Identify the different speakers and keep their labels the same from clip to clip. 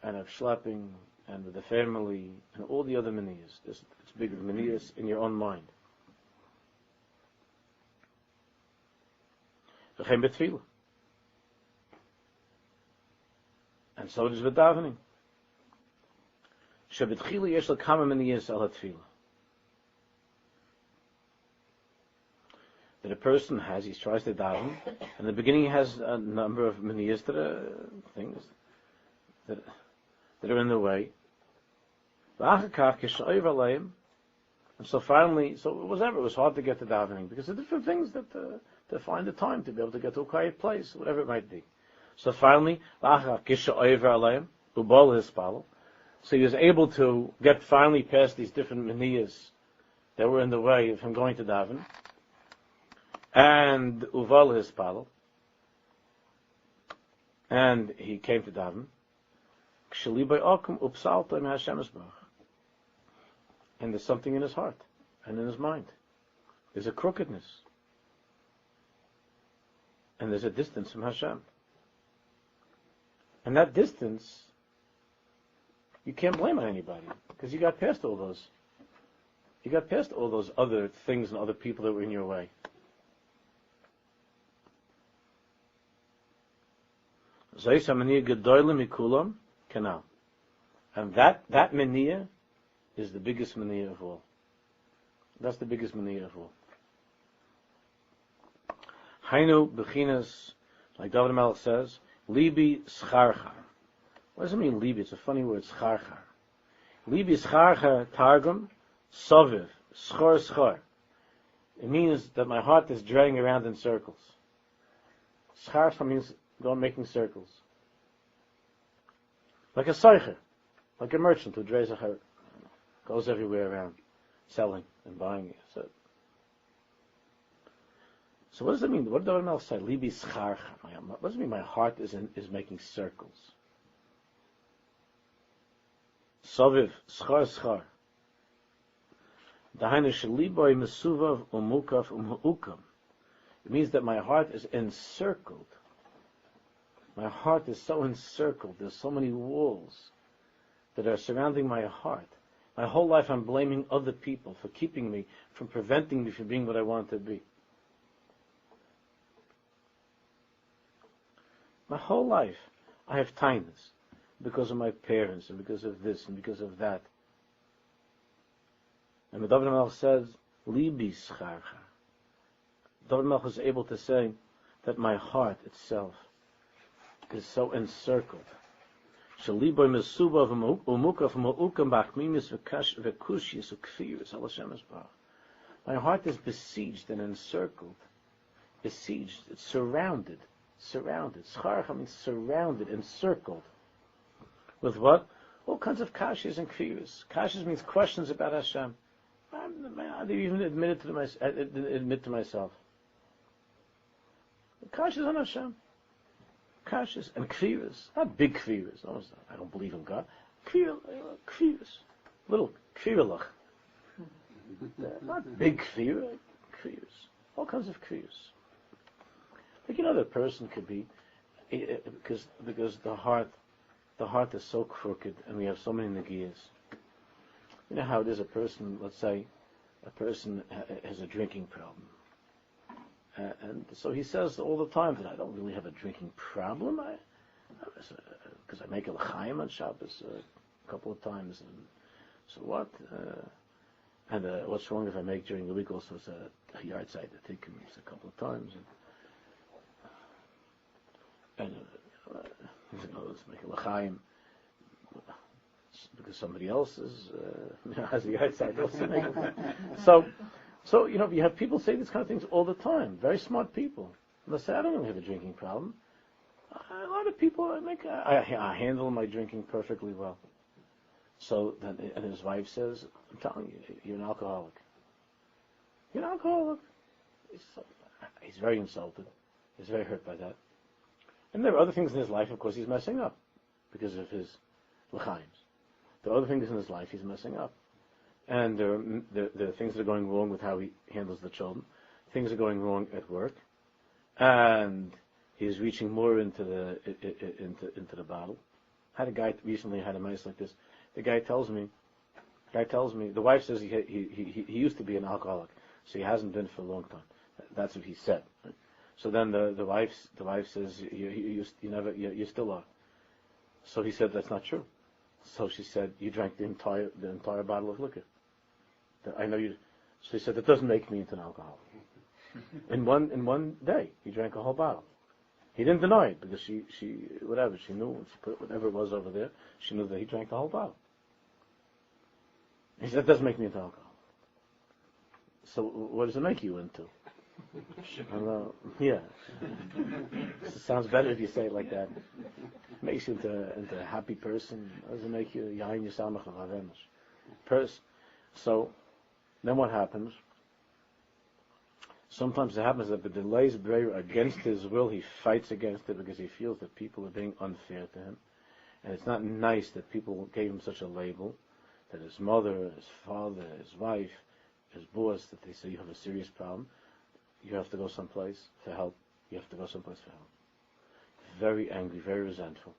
Speaker 1: and of schlepping, and with the family, and all the other maniyas. It's bigger maniyas in your own mind. And so it is with davening. Shebetchila yesh l'kama maniyas al hatfila. That a person has, he tries to daven, and in the beginning he has a number of maniyas that are things that are in the way. And so finally, it was hard to get to davening because of different things that to find the time to be able to get to a quiet place, whatever it might be. So finally, so he was able to get finally past these different maniyas that were in the way of him going to daven, and uval his palo, and he came to daven. And there's something in his heart and in his mind. There's a crookedness. And there's a distance from Hashem. And that distance, you can't blame on anybody, because you got past all those. You got past all those other things and other people that were in your way. And that maniyah is the biggest maniyah of all. That's the biggest maniyah of all. Hainu bechinas, like David Melech says, libi scharchar. What does it mean, libi? It's a funny word, scharchar. Libi scharchar targum, soviv, schor. It means that my heart is dragging around in circles. Scharchar means making circles. Like a seicher, like a merchant who drays a heart, goes everywhere around, selling and buying it. So what does it mean? What did the Melech say? Libi scharcha. What does it mean? My heart is making circles. Soviv schar. Dahainu sheliboy mesuvav umukaf umukam. It means that my heart is encircled. My heart is so encircled. There's so many walls that are surrounding my heart. My whole life I'm blaming other people for keeping me, from preventing me from being what I want to be. My whole life I have tightness because of my parents and because of this and because of that. And the David Melech says, Libi scharcha. David Melech was able to say that my heart itself is so encircled. My heart is besieged and encircled. Besieged, it's surrounded. Scharcha means surrounded, encircled. With what? All kinds of kashas and kfirus. Kashas means questions about Hashem. I didn't even admit to myself. Kashas on Hashem. Kashas and kfirus. Not big kfirus. No, I don't believe in God. Kfirus. Little kfirulach. Not big kfirus. All kinds of kfirus. Like, the person could be, because the heart is so crooked, and we have so many negiyas. You know how it is, a person, let's say, a person has a drinking problem. And so he says all the time that I don't really have a drinking problem, because I make a l'chaim on Shabbos a couple of times. And so what? And what's wrong if I make during the week also a yard side that take him a couple of times? And let's make a l'chaim because somebody else has the outside also making it. So you have people say these kind of things all the time. Very smart people. And they say, I don't really have a drinking problem. A lot of people I handle my drinking perfectly well. So then, and his wife says, I'm telling you, you're an alcoholic. You're an alcoholic. He's very insulted. He's very hurt by that. And there are other things in his life, of course, he's messing up because of his l'chaims. There are other things in his life he's messing up. And there are things that are going wrong with how he handles the children. Things are going wrong at work. And he's reaching more into the bottle. had a guy recently had a mice like this. The guy tells me, the wife says he used to be an alcoholic, so he hasn't been for a long time. That's what he said. So then the wife says, you still are. So he said, that's not true. So she said, you drank the entire bottle of liquor. I know you. So he said, that doesn't make me into an alcoholic. In one day, he drank a whole bottle. He didn't deny it because she knew when she put whatever it was over there, she knew that he drank the whole bottle. He said, that doesn't make me into alcohol. So what does it make you into? Yeah. It sounds better if you say it like that. It makes you into a happy person. It doesn't make you yain yisamach v'avemus. So then what happens? Sometimes it happens that the delays Breyer against his will, he fights against it because he feels that people are being unfair to him. And it's not nice that people gave him such a label, that his mother, his father, his wife, his boss, that they say you have a serious problem. You have to go someplace for help. You have to go someplace for help. Very angry, very resentful.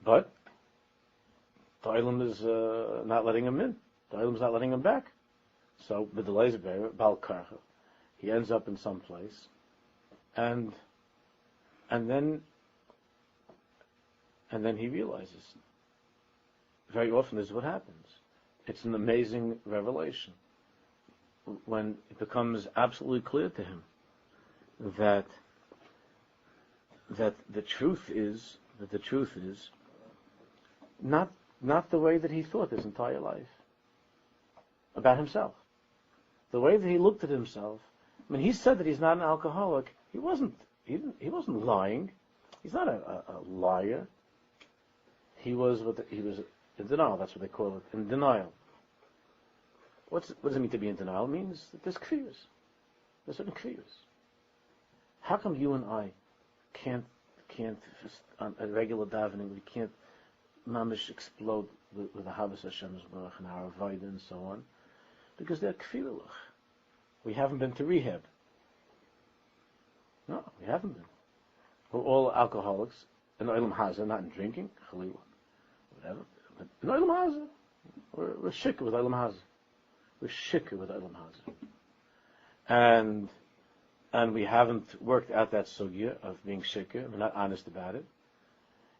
Speaker 1: But the Olam is not letting him in. The Olam is not letting him back. So the delays are very Bal Karcha. He ends up in some place, and then he realizes. Very often this is what happens. It's an amazing revelation when it becomes absolutely clear to him that the truth is not the way that he thought his entire life about himself. The way that he looked at himself. I mean, he said that he's not an alcoholic. He wasn't lying. He's not a liar. He was in denial. That's what they call it, in denial. What does it mean to be in denial? It means that there's kriyas. There's certain kriyas. How come you and I can't on a regular davening, we can't mamish explode with the Havas Hashem's Baruch and our Avodah and so on? Because they're kfirulach. We haven't been to rehab. No, we haven't been. We're all alcoholics in Olam Hazeh, not in drinking, Chalila, whatever. But in Olam Hazeh, we're shikah with Olam Hazeh. We're shikah with Olam Hazeh. And we haven't worked out that sugya of being shikah. We're not honest about it.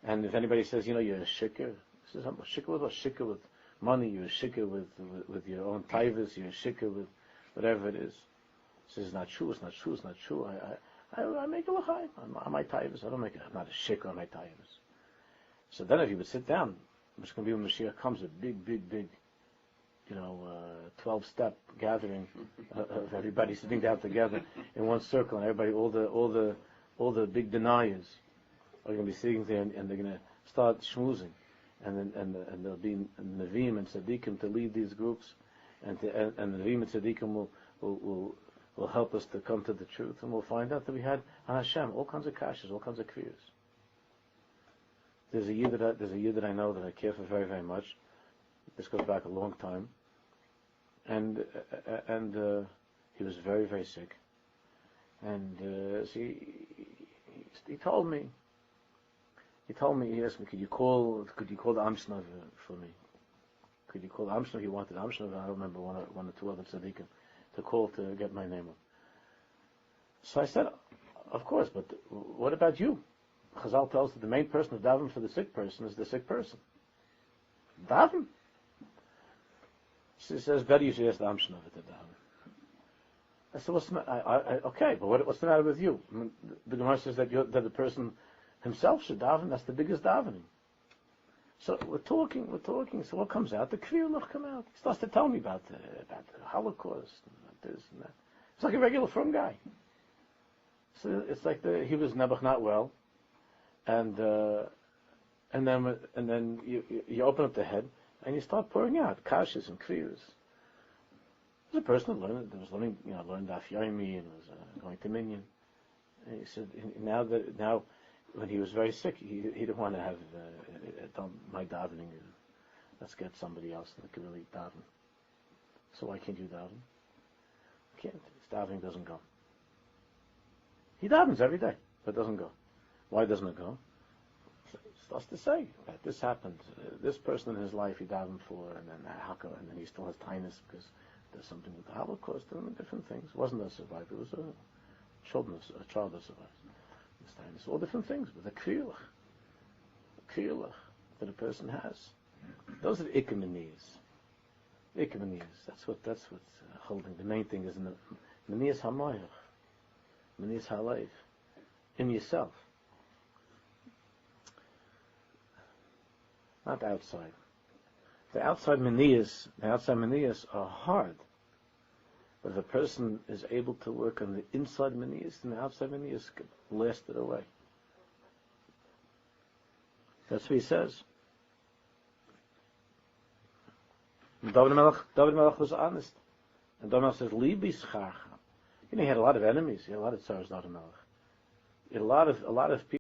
Speaker 1: And if anybody says, you're a shikah, says, I'm a shikah with what? Shikah with money, you're a shikah with your own taivas, you're a shikah with whatever it is. Says it's not true, it's not true, it's not true. I make a l'chaim on my taivas. I don't make it. I'm not a shikah on my taivas. So then if you would sit down, which can be when Mashiach comes, a big 12-step gathering of everybody sitting down together in one circle, and everybody, all the big deniers are going to be sitting there, and they're going to start schmoozing. And there'll be Nevi'im and Tzaddikim to lead these groups, and the Nevi'im and Tzaddikim will help us to come to the truth, and we'll find out that we had on Hashem all kinds of kashas, all kinds of kriyas. There's a year that I know that I care for very, very much. This goes back a long time, and he was very, very sick, and he told me. He asked me, could you call the Amshnav for me? Could you call the Amshnav? He wanted Amshnav, I don't remember one or two other tzaddikim to call to get my name on. So I said, of course, but what about you? Chazal tells that the main person of daven for the sick person is the sick person. Daven? She says, better you should ask the Amshnav to daven. I said, what's the matter? Okay, but what's the matter with you? I mean, the Gemara says that the person himself should daven. That's the biggest davening. So we're talking. So what comes out? The kriyulach come out. He starts to tell me about the Holocaust and this and that. It's like a regular frum guy. So it's like he was nebuch not well, and then you open up the head and you start pouring out kashas and kriyas. There's a person that was learning Daf Yomi and was going to Minyan. And he said now. When he was very sick, he didn't want to have my davening. Let's get somebody else that can really daven. So why can't you daven? Can't. His davening doesn't go. He davens every day, but it doesn't go. Why doesn't it go? starts to say that this happened. This person in his life he davened for, and then and then he still has tinnitus because there's something with the Holocaust and different things. It wasn't a survivor; it was a child that survived. This tinnitus, all different things, but the kriyulach that a person has. Those are the ikameniyas. That's what's holding. The main thing is in the maniyas hamayach, maniyas halayv, in yourself, not outside. The outside maniyas are hard, but if a person is able to work on the inside maniyas, then the outside maniyas can blast it away. That's what he says. David Melech was honest. And David Melech says, Libi scharcha. He had a lot of enemies. He had a lot of tsars, David Melech. He had a lot of people.